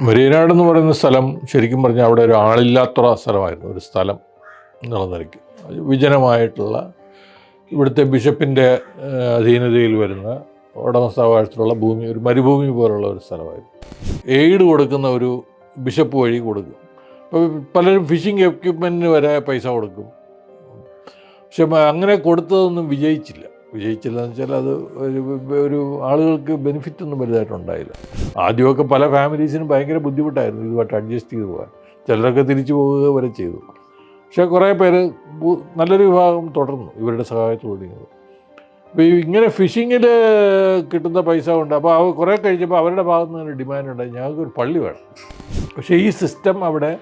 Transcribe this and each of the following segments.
മരീനാട് എന്ന് പറയുന്ന സ്ഥലം ശരിക്കും പറഞ്ഞാൽ അവിടെ ഒരു ആളില്ലാത്ത സ്ഥലമായിരുന്നു, ഒരു സ്ഥലം എന്നുള്ള നിലയ്ക്ക് വിജനമായിട്ടുള്ള ഇവിടുത്തെ ബിഷപ്പിൻ്റെ അധീനതയിൽ വരുന്ന ഉടമസ്ഥാവകാശത്തിലുള്ള ഭൂമി, ഒരു മരുഭൂമി പോലുള്ള ഒരു സ്ഥലമായിരുന്നു. എയ്ഡ് കൊടുക്കുന്ന ഒരു ബിഷപ്പ് വഴി കൊടുക്കും. അപ്പോൾ പലരും ഫിഷിംഗ് എക്യുപ്മെൻറ്റിന് വരെ പൈസ കൊടുക്കും. പക്ഷെ അങ്ങനെ കൊടുത്തതൊന്നും വിജയിച്ചില്ല എന്ന് വെച്ചാൽ അത് ഒരു ആളുകൾക്ക് ബെനിഫിറ്റ് ഒന്നും വലുതായിട്ടുണ്ടായില്ല. ആദ്യമൊക്കെ പല ഫാമിലീസിനും ഭയങ്കര ബുദ്ധിമുട്ടായിരുന്നു ഇതുമായിട്ട് അഡ്ജസ്റ്റ് ചെയ്ത് പോകാൻ. ചിലരൊക്കെ തിരിച്ചു പോവുക വരെ ചെയ്തു. പക്ഷേ കുറേ പേര് നല്ലൊരു വിഭാഗം തുടർന്നു ഇവരുടെ സഹായത്തോടെ. അപ്പോൾ ഇങ്ങനെ ഫിഷിങ്ങിൽ കിട്ടുന്ന പൈസ കൊണ്ട് അപ്പോൾ കുറേ കഴിഞ്ഞപ്പോൾ അവരുടെ ഭാഗത്ത് നിന്ന് ഡിമാൻഡ് ഉണ്ടായി, ഞങ്ങൾക്കൊരു പള്ളി വേണം. പക്ഷേ ഈ സിസ്റ്റം അവിടെ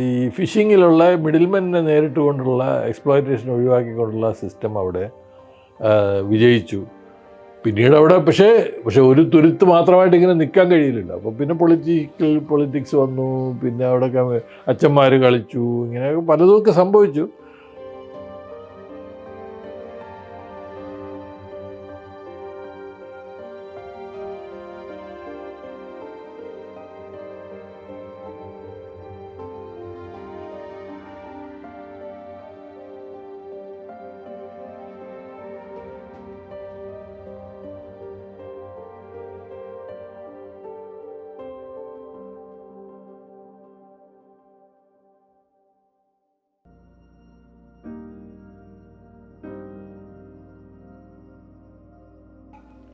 ഈ ഫിഷിങ്ങിലുള്ള മിഡിൽമെന്നെ നേരിട്ട് കൊണ്ടുള്ള എക്സ്പ്ലോയിറ്റേഷൻ ഒഴിവാക്കിക്കൊണ്ടുള്ള സിസ്റ്റം അവിടെ വിജയിച്ചു. പിന്നീട് അവിടെ പക്ഷേ ഒരു തുരുത്ത് മാത്രമായിട്ട് ഇങ്ങനെ നിൽക്കാൻ കഴിയില്ലല്ലോ. അപ്പോൾ പിന്നെ പൊളിറ്റിക്സ് വന്നു, പിന്നെ അവിടെ അച്ഛന്മാർ കളിച്ചു, ഇങ്ങനെ പലതുമൊക്കെ സംഭവിച്ചു.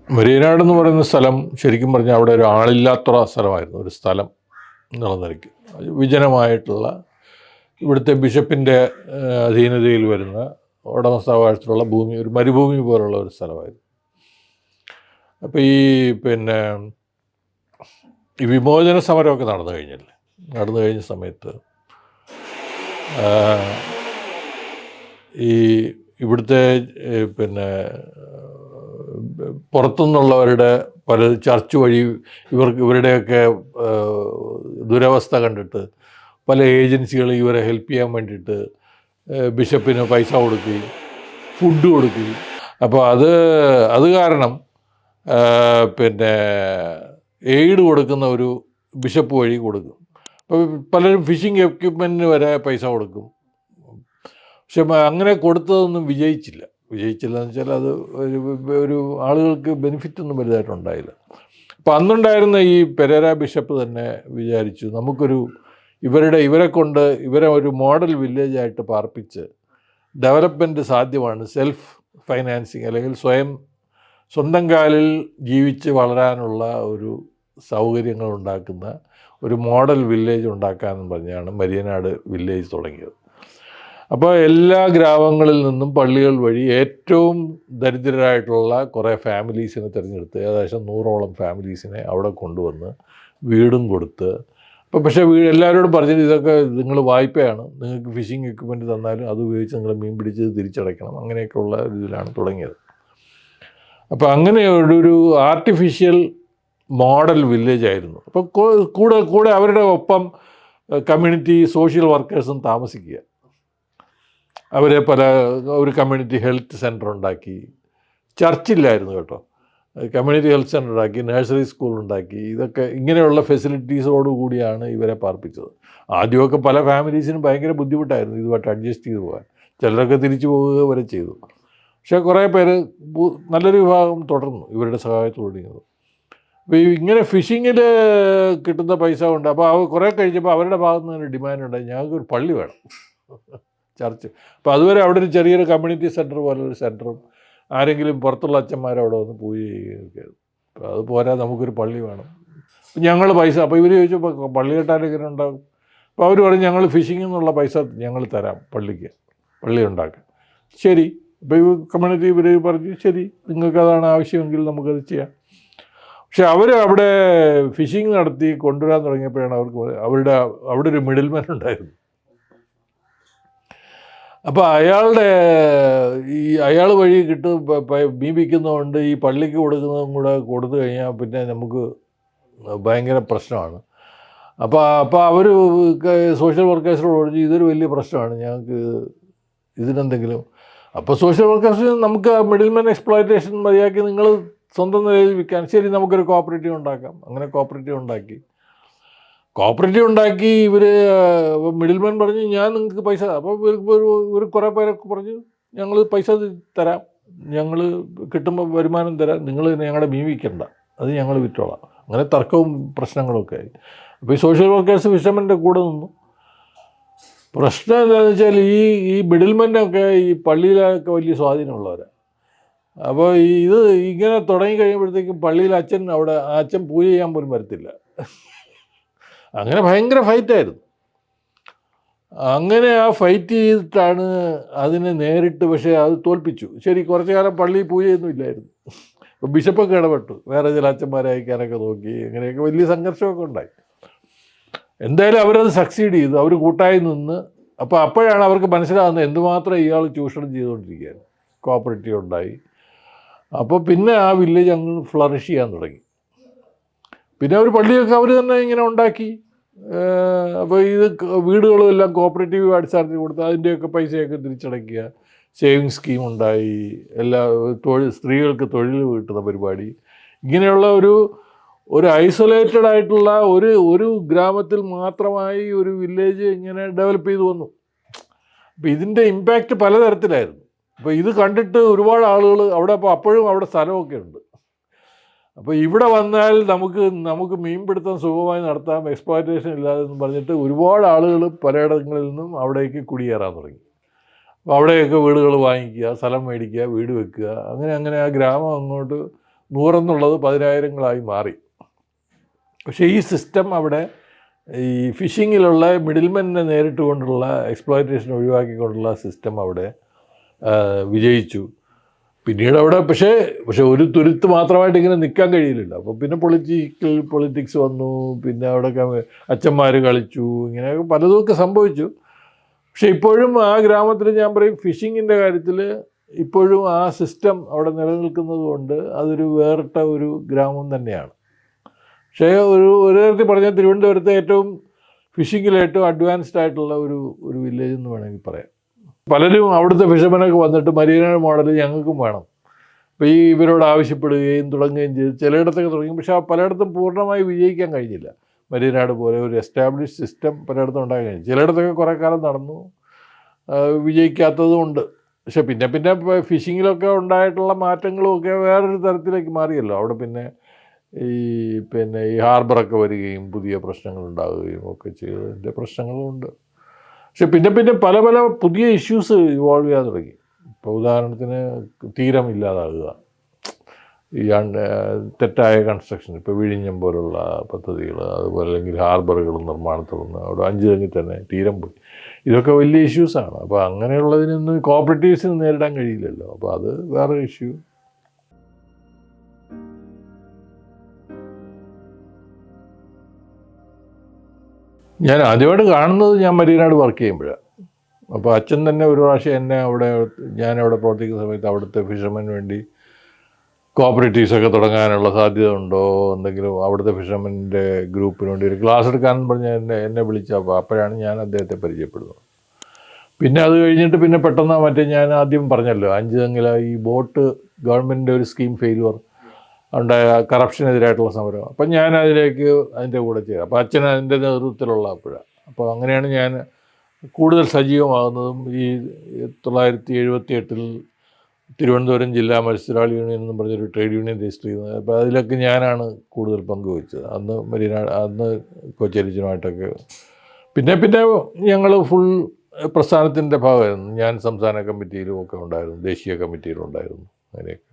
മരീനാട് എന്ന് പറയുന്ന സ്ഥലം ശരിക്കും പറഞ്ഞാൽ അവിടെ ഒരു ആളില്ലാത്ത സ്ഥലമായിരുന്നു, ഒരു സ്ഥലം എന്നുള്ള നിലയ്ക്ക് വിജനമായിട്ടുള്ള ഇവിടുത്തെ ബിഷപ്പിൻ്റെ അധീനതയിൽ വരുന്ന ഉടമസ്ഥാവകാശത്തിലുള്ള ഭൂമി, ഒരു മരുഭൂമി പോലുള്ള ഒരു സ്ഥലമായിരുന്നു. അപ്പോൾ ഈ വിമോചന സമരമൊക്കെ നടന്നു കഴിഞ്ഞ സമയത്ത് ഇവിടുത്തെ പുറത്തുനിന്നുള്ളവരുടെ പല ചർച്ച് വഴി ഇവരുടെയൊക്കെ ദുരവസ്ഥ കണ്ടിട്ട് പല ഏജൻസികൾ ഇവരെ ഹെൽപ്പ് ചെയ്യാൻ വേണ്ടിയിട്ട് ബിഷപ്പിന് പൈസ കൊടുക്കുകയും ഫുഡ് കൊടുക്കുകയും, അപ്പോൾ അത് കാരണം എയ്ഡ് കൊടുക്കുന്ന ഒരു ബിഷപ്പ് വഴി കൊടുക്കും. അപ്പോൾ പലരും ഫിഷിംഗ് എക്യുപ്മെൻറ്റിന് വരെ പൈസ കൊടുക്കും. പക്ഷെ അങ്ങനെ കൊടുത്തതൊന്നും വിജയിച്ചില്ല എന്ന് വെച്ചാൽ അത് ഒരു ആളുകൾക്ക് ബെനിഫിറ്റ് ഒന്നും വലുതായിട്ടുണ്ടായില്ല. അപ്പോൾ അന്നുണ്ടായിരുന്ന ഈ പെരേര ബിഷപ്പ് തന്നെ വിചാരിച്ചു, ഇവരെ കൊണ്ട് ഒരു മോഡൽ വില്ലേജായിട്ട് പാർപ്പിച്ച് ഡെവലപ്മെൻറ്റ് സാധ്യമാണ്, സെൽഫ് ഫൈനാൻസിങ് അല്ലെങ്കിൽ സ്വന്തം കാലിൽ ജീവിച്ച് വളരാനുള്ള ഒരു സൗകര്യങ്ങൾ ഉണ്ടാക്കുന്ന ഒരു മോഡൽ വില്ലേജ് ഉണ്ടാക്കാമെന്ന് പറഞ്ഞാണ് മരീനാട് വില്ലേജ് തുടങ്ങിയത്. അപ്പോൾ എല്ലാ ഗ്രാമങ്ങളിൽ നിന്നും പള്ളികൾ വഴി ഏറ്റവും ദരിദ്രരായിട്ടുള്ള കുറേ ഫാമിലീസിനെ തിരഞ്ഞെടുത്ത് ഏകദേശം 100ഓളം ഫാമിലീസിനെ അവിടെ കൊണ്ടുവന്ന് വീടും കൊടുത്ത്, പക്ഷേ എല്ലാവരോടും പറഞ്ഞിട്ട് ഇതൊക്കെ നിങ്ങൾ വായ്പയാണ്, നിങ്ങൾക്ക് ഫിഷിംഗ് എക്യുപ്മെൻറ്റ് തന്നാലും അത് ഉപയോഗിച്ച് നിങ്ങൾ മീൻ പിടിച്ച് തിരിച്ചടയ്ക്കണം, അങ്ങനെയൊക്കെയുള്ള ഇതിലാണ് തുടങ്ങിയത്. അപ്പോൾ അങ്ങനെ ഒരു ആർട്ടിഫിഷ്യൽ മോഡൽ വില്ലേജ് ആയിരുന്നു. അപ്പോൾ കൂടെ അവരുടെ ഒപ്പം കമ്മ്യൂണിറ്റി സോഷ്യൽ വർക്കേഴ്സും താമസിക്കുക. അവരെ ഒരു കമ്മ്യൂണിറ്റി ഹെൽത്ത് സെൻറ്റർ ഉണ്ടാക്കി, ചർച്ചില്ലായിരുന്നു കേട്ടോ, കമ്മ്യൂണിറ്റി ഹെൽത്ത് സെൻറ്റർ ഉണ്ടാക്കി, നഴ്സറി സ്കൂൾ ഉണ്ടാക്കി, ഇതൊക്കെ ഇങ്ങനെയുള്ള ഫെസിലിറ്റീസോടു കൂടിയാണ് ഇവരെ പാർപ്പിച്ചത്. ആദ്യമൊക്കെ പല ഫാമിലീസിനും ഭയങ്കര ബുദ്ധിമുട്ടായിരുന്നു ഇതുമായിട്ട് അഡ്ജസ്റ്റ് ചെയ്ത് പോകാൻ. ചിലരൊക്കെ തിരിച്ചു പോവുക വരെ ചെയ്തു. പക്ഷേ കുറേ പേര് നല്ലൊരു വിഭാഗം തുടർന്നു ഇവരുടെ സഹായത്തോടെ. അപ്പോൾ ഇങ്ങനെ ഫിഷിങ്ങിൽ കിട്ടുന്ന പൈസ കൊണ്ട് അപ്പോൾ കുറേ കഴിഞ്ഞപ്പോൾ അവരുടെ ഭാഗത്ത് നിന്ന് ഡിമാൻഡ് ഉണ്ടായി, ഞങ്ങൾക്കൊരു പള്ളി വേണം, ചർച്ച്. അപ്പോൾ അതുവരെ അവിടെ ഒരു ചെറിയൊരു കമ്മ്യൂണിറ്റി സെൻറ്റർ പോലെ ഒരു സെൻറ്ററും ആരെങ്കിലും പുറത്തുള്ള അച്ഛന്മാരവിടെ വന്ന് പൂജ ചെയ്യുകയൊക്കെ. അപ്പോൾ അത് പോരാ, നമുക്കൊരു പള്ളി വേണം. അപ്പോൾ ഞങ്ങൾ പൈസ, അപ്പോൾ ഇവർ ചോദിച്ചപ്പോൾ പള്ളി കെട്ടാൻ എങ്ങനെ ഉണ്ടാകും? അപ്പോൾ അവർ പറഞ്ഞു, ഞങ്ങൾ ഫിഷിങ്ങിൽ നിന്നുള്ള പൈസ ഞങ്ങൾ തരാം പള്ളി ഉണ്ടാക്കാം. ശരി. അപ്പോൾ ഈ കമ്മ്യൂണിറ്റി ഇവർ പറഞ്ഞു, ശരി, നിങ്ങൾക്കതാണ് ആവശ്യമെങ്കിൽ നമുക്കത് ചെയ്യാം. പക്ഷെ അവിടെ ഫിഷിങ് നടത്തി കൊണ്ടുവരാൻ തുടങ്ങിയപ്പോഴാണ് അവിടെ ഒരു മിഡിൽമാൻ ഉണ്ടായിരുന്നു. അപ്പോൾ അയാൾ വഴി മീൻ വിൽക്കുന്നതുകൊണ്ട് ഈ പള്ളിക്ക് കൊടുക്കുന്നതും കൂടെ കൊടുത്തു കഴിഞ്ഞാൽ പിന്നെ നമുക്ക് ഭയങ്കര പ്രശ്നമാണ്. അപ്പോൾ അവർ സോഷ്യൽ വർക്കേഴ്സിനോട് പറഞ്ഞു, ഇതൊരു വലിയ പ്രശ്നമാണ്, ഞങ്ങൾക്ക് ഇതിനെന്തെങ്കിലും. അപ്പോൾ സോഷ്യൽ വർക്കേഴ്സ് നമുക്ക് മിഡിൽമാൻ എക്സ്പ്ലോയിറ്റേഷൻ മതിയാക്കി നിങ്ങൾ സ്വന്തം നിലയിൽ വിൽക്കാൻ, ശരി, നമുക്കൊരു കോപ്പറേറ്റീവ് ഉണ്ടാക്കാം. അങ്ങനെ കോപ്പറേറ്റീവ് ഉണ്ടാക്കി. കോപ്പറേറ്റീവ് ഉണ്ടാക്കി ഇവർ മിഡിൽമാൻ പറഞ്ഞ് ഞാൻ നിങ്ങൾക്ക് പൈസ, അപ്പോൾ ഇവർ കുറേ പേരൊക്കെ പറഞ്ഞു ഞങ്ങൾ പൈസ തരാം, ഞങ്ങൾ കിട്ടുമ്പോൾ വരുമാനം തരാം, നിങ്ങൾ ഞങ്ങളുടെ മീൻ വിൽക്കണ്ട, അത് ഞങ്ങൾ വിറ്റോളാം. അങ്ങനെ തർക്കവും പ്രശ്നങ്ങളൊക്കെ ആയി. അപ്പോൾ ഈ സോഷ്യൽ വർക്കേഴ്സ് ഫിഷർമെൻ്റെ കൂടെ നിന്നു. പ്രശ്നം എന്താണെന്ന് വെച്ചാൽ ഈ മിഡിൽമെന്നൊക്കെ ഈ പള്ളിയിലൊക്കെ വലിയ സ്വാധീനമുള്ളവരാണ്. അപ്പോൾ ഇത് ഇങ്ങനെ തുടങ്ങി കഴിയുമ്പോഴത്തേക്കും പള്ളിയിൽ അച്ഛൻ പൂജ ചെയ്യാൻ പോലും വരത്തില്ല. അങ്ങനെ ഭയങ്കര ഫൈറ്റായിരുന്നു. അങ്ങനെ ആ ഫൈറ്റ് ചെയ്തിട്ടാണ് അതിനെ നേരിട്ട്, പക്ഷേ അത് തോൽപ്പിച്ചു. ശരി, കുറച്ചു കാലം പള്ളിയിൽ പൂജയൊന്നും ഇല്ലായിരുന്നു. അപ്പോൾ ബിഷപ്പൊക്കെ ഇടപെട്ടു, വേറെ ചില അച്ഛന്മാരെ അയക്കാനൊക്കെ നോക്കി, അങ്ങനെയൊക്കെ വലിയ സംഘർഷമൊക്കെ ഉണ്ടായി. എന്തായാലും അവരത് സക്സീഡ് ചെയ്തു, അവർ കൂട്ടായി നിന്ന്. അപ്പോൾ അപ്പോഴാണ് അവർക്ക് മനസ്സിലാകുന്നത് എന്തുമാത്രം ഇയാൾ ചൂഷണം ചെയ്തുകൊണ്ടിരിക്കുകയാണ്. കോപ്പറേറ്റീവ് ഉണ്ടായി. അപ്പോൾ പിന്നെ ആ വില്ലേജ് അങ്ങ് ഫ്ലറിഷ് ചെയ്യാൻ തുടങ്ങി. പിന്നെ അവർ പള്ളിയൊക്കെ അവർ തന്നെ ഇങ്ങനെ ഉണ്ടാക്കി. അപ്പോൾ ഇത് വീടുകളും എല്ലാം കോപ്പറേറ്റീവ് അടിസ്ഥാനത്തിൽ കൊടുത്ത് അതിൻ്റെയൊക്കെ പൈസയൊക്കെ തിരിച്ചടയ്ക്കുക. സേവിങ് സ്കീം ഉണ്ടായി, എല്ലാ സ്ത്രീകൾക്ക് തൊഴിൽ കിട്ടുന്ന പരിപാടി. ഇങ്ങനെയുള്ള ഒരു ഐസൊലേറ്റഡ് ആയിട്ടുള്ള ഒരു ഗ്രാമത്തിൽ മാത്രമായി ഒരു വില്ലേജ് ഇങ്ങനെ ഡെവലപ്പ് ചെയ്തു വന്നു. അപ്പോൾ ഇതിൻ്റെ ഇമ്പാക്റ്റ് പലതരത്തിലായിരുന്നു. അപ്പോൾ ഇത് കണ്ടിട്ട് ഒരുപാട് ആളുകൾ അവിടെ, അപ്പോൾ അപ്പോഴും അവിടെ സ്ഥലമൊക്കെ ഉണ്ട്. അപ്പോൾ ഇവിടെ വന്നാൽ നമുക്ക് മീൻപിടുത്തം സുഖമായി നടത്താം, എക്സ്പ്ലോയിറ്റേഷൻ ഇല്ലാതെ എന്ന് പറഞ്ഞിട്ട് ഒരുപാട് ആളുകൾ പലയിടങ്ങളിൽ നിന്നും അവിടേക്ക് കുടിയേറാൻ തുടങ്ങി. അപ്പോൾ അവിടെയൊക്കെ വീടുകൾ വാങ്ങിക്കുക, സ്ഥലം മേടിക്കുക, വീട് വെക്കുക, അങ്ങനെ ആ ഗ്രാമം അങ്ങോട്ട് 100 എന്നുള്ളത് 10,000-ങ്ങളായി മാറി. പക്ഷേ ഈ സിസ്റ്റം അവിടെ ഈ ഫിഷിങ്ങിലുള്ള മിഡിൽമെന്നെ നേരിട്ട് കൊണ്ടുള്ള എക്സ്പ്ലോയിറ്റേഷൻ ഒഴിവാക്കിക്കൊണ്ടുള്ള സിസ്റ്റം അവിടെ വിജയിച്ചു. പിന്നീട് അവിടെ പക്ഷേ ഒരു തുരുത്ത് മാത്രമായിട്ട് ഇങ്ങനെ നിൽക്കാൻ കഴിയില്ലല്ലോ. അപ്പോൾ പിന്നെ പൊളിറ്റിക്സ് വന്നു, പിന്നെ അവിടെ അച്ഛന്മാർ കളിച്ചു, ഇങ്ങനെ പലതുമൊക്കെ സംഭവിച്ചു. പക്ഷെ ഇപ്പോഴും ആ ഗ്രാമത്തിൽ ഞാൻ പറയും ഫിഷിങ്ങിൻ്റെ കാര്യത്തിൽ ഇപ്പോഴും ആ സിസ്റ്റം അവിടെ നിലനിൽക്കുന്നത് കൊണ്ട് അതൊരു വേറിട്ട ഒരു ഗ്രാമം തന്നെയാണ്. പക്ഷേ ഒരു തരത്തിൽ പറഞ്ഞാൽ തിരുവനന്തപുരത്തെ ഫിഷിങ്ങിൽ ഏറ്റവും അഡ്വാൻസ്ഡ് ആയിട്ടുള്ള ഒരു വില്ലേജ് എന്ന് വേണമെങ്കിൽ പറയാം. പലരും അവിടുത്തെ ഫിഷർമാനൊക്കെ വന്നിട്ട് മരീന മോഡൽ ഞങ്ങൾക്കും വേണം, അപ്പോൾ ഇവരോട് ആവശ്യപ്പെടുകയും തുടങ്ങുകയും ചെയ്തു. ചിലയിടത്തൊക്കെ തുടങ്ങി, പക്ഷേ പലയിടത്തും പൂർണ്ണമായി വിജയിക്കാൻ കഴിഞ്ഞില്ല. മരീനാട് പോലെ ഒരു എസ്റ്റാബ്ലിഷ് സിസ്റ്റം പലയിടത്തും ഉണ്ടാകാൻ കഴിഞ്ഞു. ചിലയിടത്തൊക്കെ കുറേ കാലം നടന്നു, വിജയിക്കാത്തതുമുണ്ട്. പക്ഷെ പിന്നെ ഫിഷിങ്ങിലൊക്കെ ഉണ്ടായിട്ടുള്ള മാറ്റങ്ങളും ഒക്കെ വേറൊരു തരത്തിലേക്ക് മാറിയല്ലോ. അവിടെ പിന്നെ ഈ ഹാർബറൊക്കെ വരികയും പുതിയ പ്രശ്നങ്ങൾ ഉണ്ടാകുകയും ഒക്കെ ചെയ്തതിൻ്റെ പ്രശ്നങ്ങളുമുണ്ട്. പക്ഷെ പിന്നെ പല പുതിയ ഇഷ്യൂസ് ഇവോൾവ് ചെയ്യാൻ തുടങ്ങി. ഇപ്പോൾ ഉദാഹരണത്തിന് തീരം ഇല്ലാതാകുക, ഈ തെറ്റായ കൺസ്ട്രക്ഷൻ, ഇപ്പോൾ വിഴിഞ്ഞം പോലുള്ള പദ്ധതികൾ, അതുപോലെ അല്ലെങ്കിൽ ഹാർബറുകൾ നിർമ്മാണത്തിലൊന്ന് അവിടെ 5 തെങ്ങിൽ തന്നെ തീരം പോയി. ഇതൊക്കെ വലിയ ഇഷ്യൂസാണ്. അപ്പോൾ അങ്ങനെയുള്ളതിനൊന്നും കോപ്പറേറ്റീവ്സിന് നേരിടാൻ കഴിയില്ലല്ലോ. അപ്പോൾ അത് വേറെ ഇഷ്യൂ. ഞാൻ ആദ്യമായിട്ട് കാണുന്നത് ഞാൻ മരീനാട് വർക്ക് ചെയ്യുമ്പോഴാണ്. അപ്പോൾ അച്ഛൻ തന്നെ ഒരു പ്രാവശ്യം ഞാനവിടെ പ്രവർത്തിക്കുന്ന സമയത്ത് അവിടുത്തെ ഫിഷർമാന് വേണ്ടി കോപ്പറേറ്റീവ്സൊക്കെ തുടങ്ങാനുള്ള സാധ്യത ഉണ്ടോ, എന്തെങ്കിലും അവിടുത്തെ ഫിഷർമാൻ്റെ ഗ്രൂപ്പിന് വേണ്ടി ഒരു ക്ലാസ് എടുക്കാനെന്ന് പറഞ്ഞാൽ എന്നെ വിളിച്ചപ്പോൾ അപ്പോഴാണ് ഞാൻ അദ്ദേഹത്തെ പരിചയപ്പെടുന്നത്. പിന്നെ അത് കഴിഞ്ഞിട്ട് പെട്ടെന്ന് ഞാൻ ആദ്യം പറഞ്ഞല്ലോ 5 തെങ്ങില ഈ ബോട്ട് ഗവൺമെൻറ്റിൻ്റെ ഒരു സ്കീം ഫെയിലുവർ ഉണ്ടായ കറപ്ഷനെതിരായിട്ടുള്ള സമരം. അപ്പം ഞാൻ അതിൻ്റെ കൂടെ ചെയ്തു. അപ്പോൾ അച്ഛൻ അതിൻ്റെ നേതൃത്വത്തിലുള്ള അപ്പോഴാണ്. അപ്പോൾ അങ്ങനെയാണ് ഞാൻ കൂടുതൽ സജീവമാകുന്നതും. ഈ 1978 തിരുവനന്തപുരം ജില്ലാ മത്സ്യത്തൊഴിലാളി യൂണിയൻ എന്ന് പറഞ്ഞൊരു ട്രേഡ് യൂണിയൻ രജിസ്റ്റർ ചെയ്യുന്നത്. അപ്പോൾ അതിലൊക്കെ ഞാനാണ് കൂടുതൽ പങ്കുവച്ചത്. അന്ന് കൊച്ചേരിച്ചനുമായിട്ടൊക്കെ. പിന്നെ ഞങ്ങൾ ഫുൾ പ്രസ്ഥാനത്തിൻ്റെ ഭാഗമായിരുന്നു. ഞാൻ സംസ്ഥാന കമ്മിറ്റിയിലും ഒക്കെ ഉണ്ടായിരുന്നു, ദേശീയ കമ്മിറ്റിയിലും ഉണ്ടായിരുന്നു. അങ്ങനെയൊക്കെ.